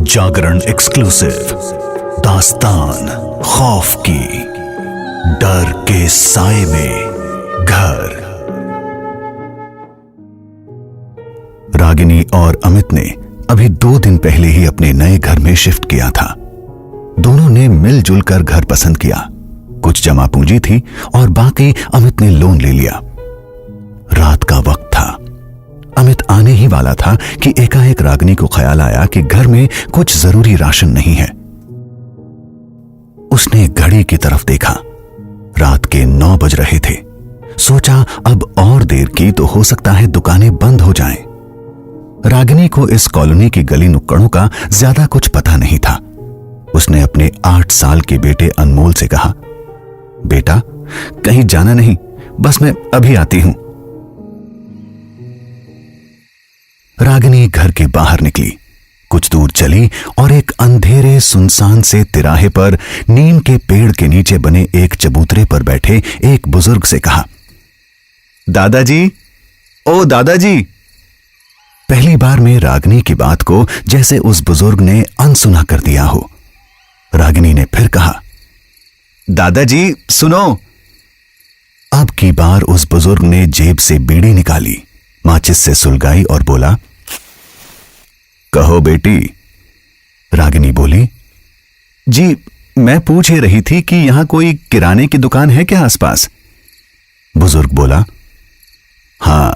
जागरण exclusive दास्तान खौफ की, डर के साए में घर। रागिनी और अमित ने अभी 2 दिन पहले ही अपने नए घर में शिफ्ट किया था। दोनों ने मिलजुल कर घर पसंद किया। कुछ जमा पूंजी थी और बाकी अमित ने लोन ले लिया। रात का वक्त था। अमित आने ही वाला था कि एकाएक रागिनी को ख्याल आया कि घर में कुछ जरूरी राशन नहीं है। उसने घड़ी की तरफ देखा। रात के 9 बज रहे थे। सोचा अब और देर की तो हो सकता है दुकानें बंद हो जाएं। रागिनी को इस कॉलोनी की गली नुक्कड़ों का ज्यादा कुछ पता नहीं था। उसने अपने 8 साल के बेटे अनमोल से कहा, बेटा कहीं जाना नहीं, बस मैं अभी आती हूं। रागिनी घर के बाहर निकली। कुछ दूर चली और एक अंधेरे सुनसान से तिराहे पर नीम के पेड़ के नीचे बने एक चबूतरे पर बैठे एक बुजुर्ग से कहा, दादाजी, ओ दादाजी। पहली बार में रागिनी की बात को जैसे उस बुजुर्ग ने अनसुना कर दिया हो। रागिनी ने फिर कहा, दादाजी सुनो। अब की बार उस बुजुर्ग ने जेब से बीड़ी निकाली, माचिस से सुलगाई और बोला, कहो बेटी। रागिनी बोली, जी मैं पूछ ही रही थी कि यहां कोई किराने की दुकान है क्या आसपास? बुजुर्ग बोला, हां,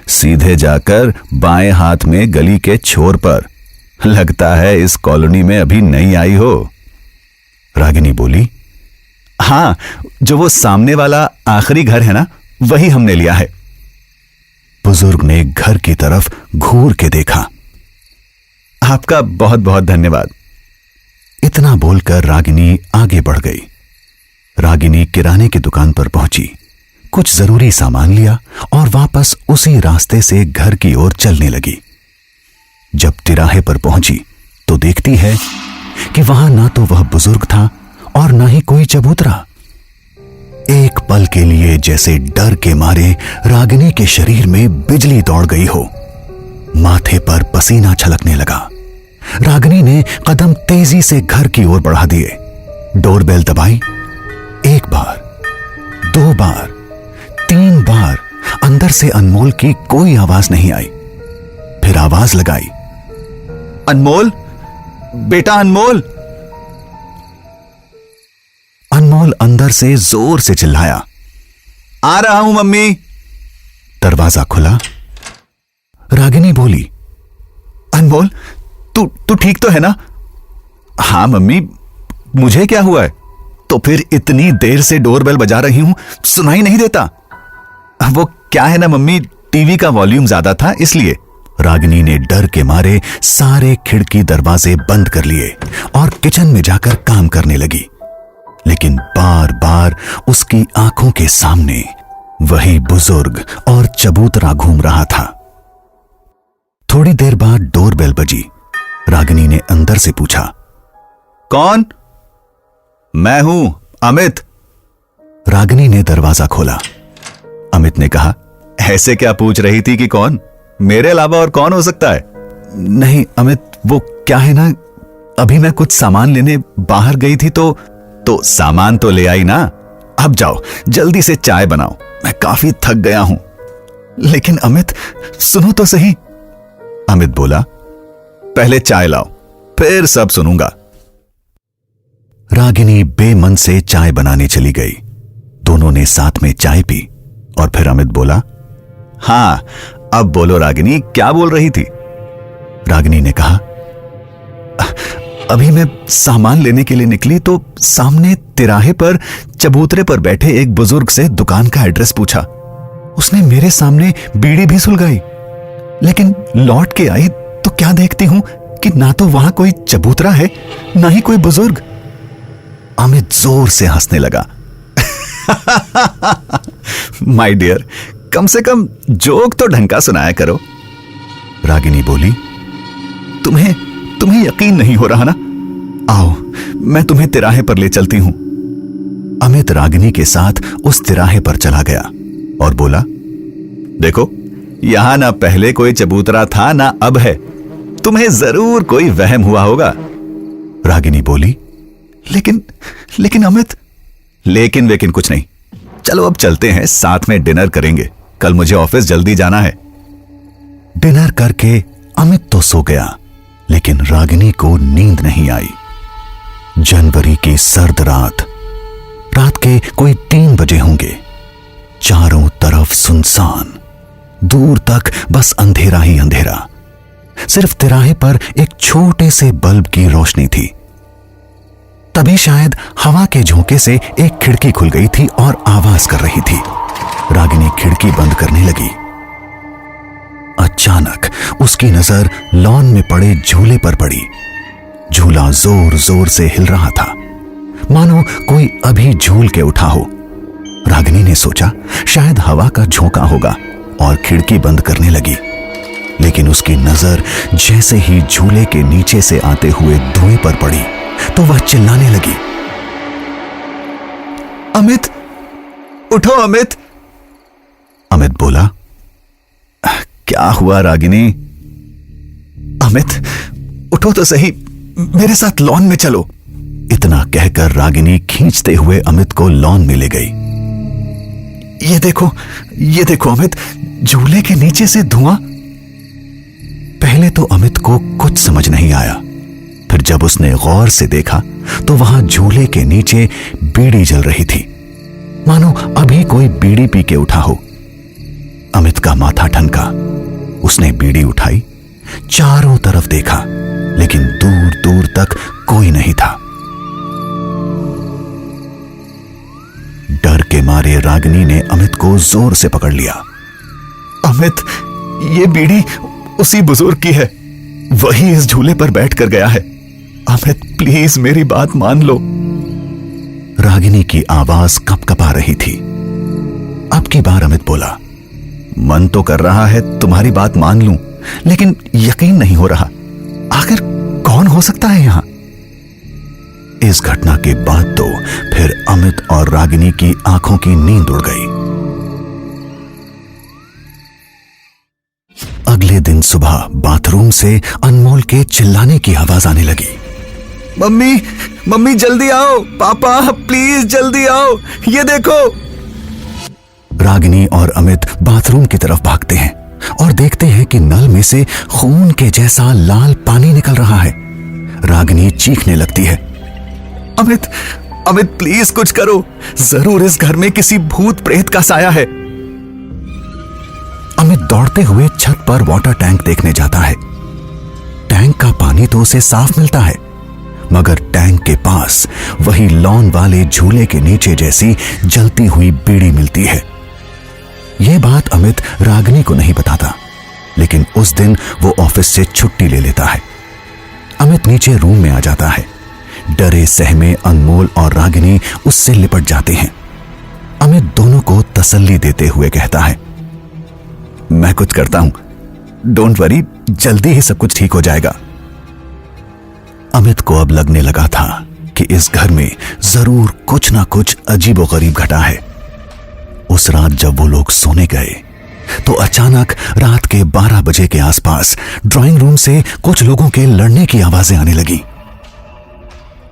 सीधे जाकर बाएं हाथ में गली के छोर पर। लगता है इस कॉलोनी में अभी नहीं आई हो। रागिनी बोली, हां, जो वो सामने वाला आखिरी घर है ना, वही हमने लिया है। बुजुर्ग ने घर की तरफ घूर के देखा। आपका बहुत बहुत धन्यवाद। इतना बोलकर रागिनी आगे बढ़ गई। रागिनी किराने की दुकान पर पहुंची, कुछ जरूरी सामान लिया और वापस उसी रास्ते से घर की ओर चलने लगी। जब तिराहे पर पहुंची तो देखती है कि वहां ना तो वह बुजुर्ग था और ना ही कोई चबूतरा। एक पल के लिए जैसे डर के मारे रागिनी के शरीर में बिजली दौड़ गई हो। माथे पर पसीना छलकने लगा। रागिनी ने कदम तेजी से घर की ओर बढ़ा दिए। डोरबेल दबाई। 1 बार, 2 बार, 3 बार। अंदर से अनमोल की कोई आवाज नहीं आई। फिर आवाज लगाई, अनमोल, बेटा अनमोल। अनमोल अंदर से जोर से चिल्लाया, आ रहा हूं मम्मी। दरवाजा खुला। रागिनी बोली, अनमोल तू ठीक तो है ना? हां मम्मी, मुझे क्या हुआ है? तो फिर इतनी देर से डोरबेल बजा रही हूं, सुनाई नहीं देता? वो क्या है ना मम्मी, टीवी का वॉल्यूम ज्यादा था इसलिए। रागिनी ने डर के मारे सारे खिड़की दरवाजे बंद कर लिए और किचन में जाकर काम करने लगी। लेकिन बार बार उसकी आंखों के सामने वही बुजुर्ग और चबूतरा घूम रहा था। थोड़ी देर बाद डोरबेल बजी। रागिनी ने अंदर से पूछा, कौन? मैं हूं, अमित। रागिनी ने दरवाजा खोला। अमित ने कहा, ऐसे क्या पूछ रही थी कि कौन? मेरे अलावा और कौन हो सकता है? नहीं अमित, वो क्या है ना, अभी मैं कुछ सामान लेने बाहर गई थी तो सामान तो ले आई ना। अब जाओ जल्दी से चाय बनाओ, मैं काफी थक गया हूं। लेकिन अमित सुनो तो सही। अमित बोला, पहले चाय लाओ, फिर सब सुनूंगा। रागिनी बेमन से चाय बनाने चली गई। दोनों ने साथ में चाय पी और फिर अमित बोला, हां अब बोलो रागिनी, क्या बोल रही थी? रागिनी ने कहा, अभी मैं सामान लेने के लिए निकली तो सामने तिराहे पर चबूतरे पर बैठे एक बुजुर्ग से दुकान का एड्रेस पूछा। उसने मेरे सामने बीड़ी भी सुलगाई। लेकिन लौट के आई तो क्या देखती हूं कि ना तो वहां कोई चबूतरा है, ना ही कोई बुजुर्ग। अमित जोर से हंसने लगा। माय डियर, कम से कम जोक तो ढंग का सुनाया करो। रागिनी बोली, तुम्हें यकीन नहीं हो रहा ना? आओ मैं तुम्हें तिराहे पर ले चलती हूं। अमित रागिनी के साथ उस तिराहे पर चला गया और बोला, देखो यहां ना पहले कोई चबूतरा था ना अब है, तुम्हें जरूर कोई वहम हुआ होगा। रागिनी बोली, लेकिन अमित। लेकिन वेकिन कुछ नहीं, चलो अब चलते हैं, साथ में डिनर करेंगे, कल मुझे ऑफिस जल्दी जाना है। डिनर करके अमित तो सो गया, लेकिन रागिनी को नींद नहीं आई। जनवरी की सर्द रात के कोई 3 बजे होंगे। चारों तरफ सुनसान, दूर तक बस अंधेरा ही अंधेरा। सिर्फ तिराहे पर एक छोटे से बल्ब की रोशनी थी। तभी शायद हवा के झोंके से एक खिड़की खुल गई थी और आवाज कर रही थी। रागिनी खिड़की बंद करने लगी। अचानक उसकी नजर लॉन में पड़े झूले पर पड़ी। झूला जोर जोर से हिल रहा था, मानो कोई अभी झूल के उठा हो। रागिनी ने सोचा शायद हवा का झोंका होगा और खिड़की बंद करने लगी। लेकिन उसकी नजर जैसे ही झूले के नीचे से आते हुए धुएं पर पड़ी तो वह चिल्लाने लगी, अमित, उठो अमित। अमित बोला, क्या हुआ रागिनी? अमित, उठो तो सही, मेरे साथ लॉन में चलो। इतना कहकर रागिनी खींचते हुए अमित को लॉन में ले गई। ये देखो अमित, झूले के नीचे से धुआं। पहले तो अमित को कुछ समझ नहीं आया, फिर जब उसने गौर से देखा तो वहां झूले के नीचे बीड़ी जल रही थी, मानो अभी कोई बीड़ी पी के उठा हो। अमित का माथा ठनका। उसने बीड़ी उठाई, चारों तरफ देखा, लेकिन दूर दूर तक कोई नहीं था। डर के मारे रागिनी ने अमित को जोर से पकड़ लिया। अमित, ये बीड़ी उसी बुजुर्ग की है, वही इस झूले पर बैठ कर गया है। अमित, प्लीज मेरी बात मान लो। रागिनी की आवाज कपकपा रही थी। अब की बार अमित बोला, मन तो कर रहा है तुम्हारी बात मान लूं, लेकिन यकीन नहीं हो रहा। आखिर कौन हो सकता है यहां? इस घटना के बाद तो फिर अमित और रागिनी की आंखों की नींद उड़ गई। अगले दिन सुबह बाथरूम से अनमोल के चिल्लाने की आवाज आने लगी। मम्मी, मम्मी जल्दी आओ, पापा प्लीज जल्दी आओ, ये देखो। रागिनी और अमित बाथरूम की तरफ भागते हैं और देखते हैं कि नल में से खून के जैसा लाल पानी निकल रहा है। रागिनी चीखने लगती है, अमित, अमित प्लीज कुछ करो, जरूर इस घर में किसी भूत प्रेत का साया है। अमित दौड़ते हुए छत पर वाटर टैंक देखने जाता है। टैंक का पानी तो उसे साफ मिलता है, मगर टैंक के पास वही लॉन वाले झूले के नीचे जैसी जलती हुई बीड़ी मिलती है। यह बात अमित रागिनी को नहीं बताता, लेकिन उस दिन वो ऑफिस से छुट्टी ले लेता है। अमित नीचे रूम में आ जाता है। डरे सहमे अनमोल और रागिनी उससे लिपट जाते हैं। अमित दोनों को तसल्ली देते हुए कहता है, मैं कुछ करता हूं, डोंट वरी, जल्दी ही सब कुछ ठीक हो जाएगा। अमित को अब लगने लगा था कि इस घर में जरूर कुछ ना कुछ अजीबोगरीब घटा है। उस रात जब वो लोग सोने गए तो अचानक रात के 12 बजे के आसपास ड्राइंग रूम से कुछ लोगों के लड़ने की आवाजें आने लगी।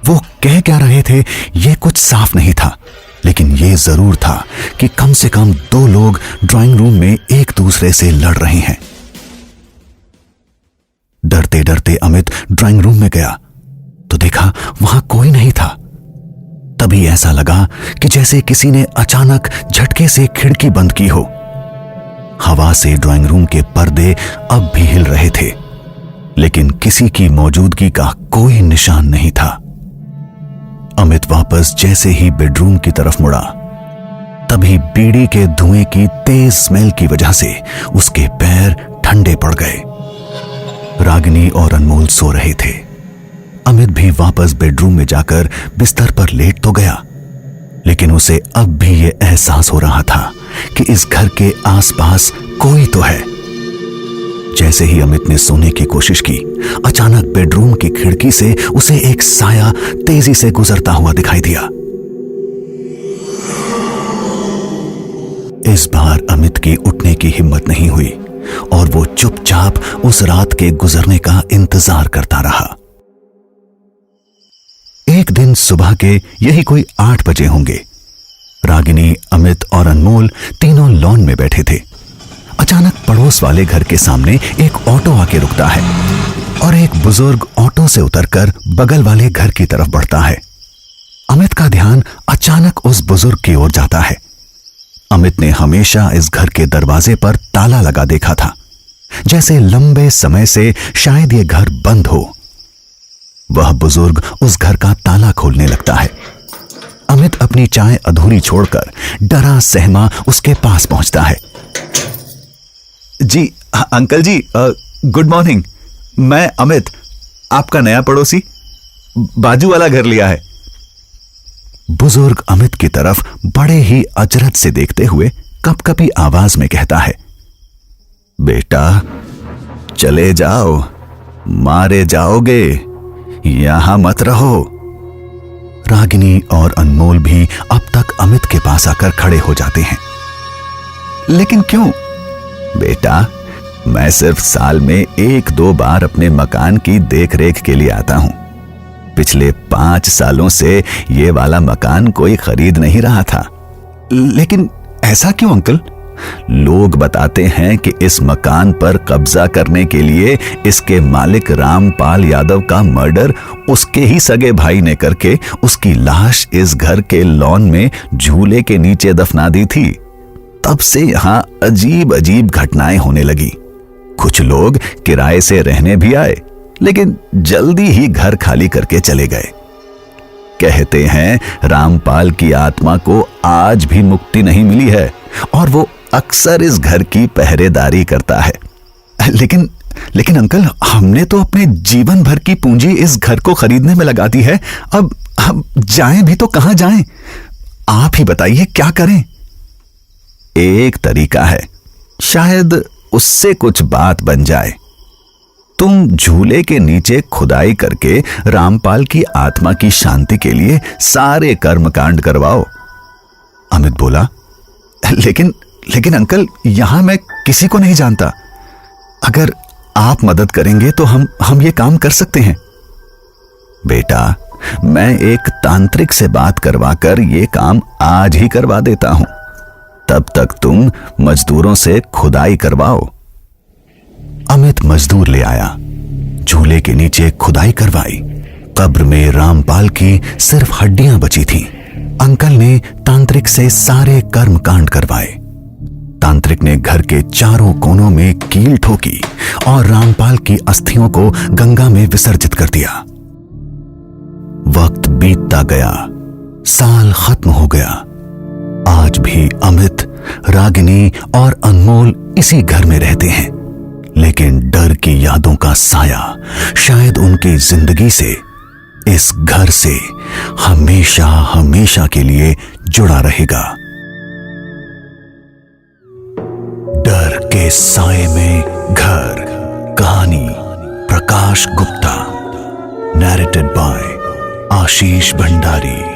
वो कह क्या रहे थे ये कुछ साफ नहीं था, लेकिन ये जरूर था कि कम से कम 2 लोग ड्राइंग रूम में एक दूसरे से लड़ रहे हैं। डरते डरते अमित ड्राइंग रूम में गया तो देखा वहां कोई नहीं था। तभी ऐसा लगा कि जैसे किसी ने अचानक झटके से खिड़की बंद की हो। हवा से ड्राइंग रूम के पर्दे अब भी हिल रहे थे, लेकिन किसी की मौजूदगी का कोई निशान नहीं था। अमित वापस जैसे ही बेडरूम की तरफ मुड़ा, तभी बीड़ी के धुएं की तेज स्मेल की वजह से उसके पैर ठंडे पड़ गए। रागिनी और अनमोल सो रहे थे। अमित भी वापस बेडरूम में जाकर बिस्तर पर लेट तो गया, लेकिन उसे अब भी यह एहसास हो रहा था कि इस घर के आसपास कोई तो है। जैसे ही अमित ने सोने की कोशिश की, अचानक बेडरूम की खिड़की से उसे एक साया तेजी से गुजरता हुआ दिखाई दिया। इस बार अमित की उठने की हिम्मत नहीं हुई, और वो चुपचाप उस रात के गुजरने का इंतजार करता रहा। एक दिन सुबह के यही कोई 8 बजे होंगे। रागिनी, अमित और अनमोल तीनों लॉन में बैठे थे। अचानक पड़ोस वाले घर के सामने एक ऑटो आके रुकता है और एक बुजुर्ग ऑटो से उतरकर बगल वाले घर की तरफ बढ़ता है। अमित का ध्यान अचानक उस बुजुर्ग की ओर जाता है। अमित ने हमेशा इस घर के दरवाजे पर ताला लगा देखा था, जैसे लंबे समय से शायद ये घर बंद हो। वह बुजुर्ग उस घर का ताला खोलने लगता है। अमित अपनी चाय अधूरी छोड़कर डरा सहमा उसके पास पहुंचता है। जी अंकल जी, गुड मॉर्निंग। मैं अमित, आपका नया पड़ोसी, बाजू वाला घर लिया है। बुजुर्ग अमित की तरफ बड़े ही अजरत से देखते हुए कपकपी आवाज में कहता है, बेटा चले जाओ, मारे जाओगे, यहां मत रहो। रागिनी और अनमोल भी अब तक अमित के पास आकर खड़े हो जाते हैं। लेकिन क्यों? बेटा, मैं सिर्फ साल में 1-2 बार अपने मकान की देखरेख के लिए आता हूं। पिछले 5 सालों से ये वाला मकान कोई खरीद नहीं रहा था। लेकिन ऐसा क्यों अंकल? लोग बताते हैं कि इस मकान पर कब्जा करने के लिए इसके मालिक रामपाल यादव का मर्डर उसके ही सगे भाई ने करके उसकी लाश इस घर के लॉन में झूले के नीचे दफना दी थी। तब से यहां अजीब अजीब घटनाएं होने लगी। कुछ लोग किराए से रहने भी आए, लेकिन जल्दी ही घर खाली करके चले गए। कहते हैं रामपाल की आत्मा को आज भी मुक्ति नहीं मिली है और वो अक्सर इस घर की पहरेदारी करता है। लेकिन अंकल, हमने तो अपने जीवन भर की पूंजी इस घर को खरीदने में लगा दी है। अब हम जाएं भी तो कहां जाएं? आप ही बताइए, क्या करें? एक तरीका है, शायद उससे कुछ बात बन जाए। तुम झूले के नीचे खुदाई करके रामपाल की आत्मा की शांति के लिए सारे कर्मकांड करवाओ। अमित बोला, लेकिन अंकल, यहां मैं किसी को नहीं जानता। अगर आप मदद करेंगे तो हम ये काम कर सकते हैं। बेटा, मैं एक तांत्रिक से बात करवाकर ये काम आज ही करवा देता हूं। तब तक तुम मजदूरों से खुदाई करवाओ। अमित मजदूर ले आया, झूले के नीचे खुदाई करवाई। कब्र में रामपाल की सिर्फ हड्डियां बची थीं। अंकल ने तांत्रिक से सारे कर्म कांड करवाए। तांत्रिक ने घर के चारों कोनों में कील ठोकी और रामपाल की अस्थियों को गंगा में विसर्जित कर दिया। वक्त बीतता गया, साल खत्म हो गया। आज भी अमित, रागिनी और अनमोल इसी घर में रहते हैं, लेकिन डर की यादों का साया शायद उनकी जिंदगी से, इस घर से हमेशा हमेशा के लिए जुड़ा रहेगा। डर के साए में घर, कहानी प्रकाश गुप्ता, नैरेटेड बाय आशीष भंडारी।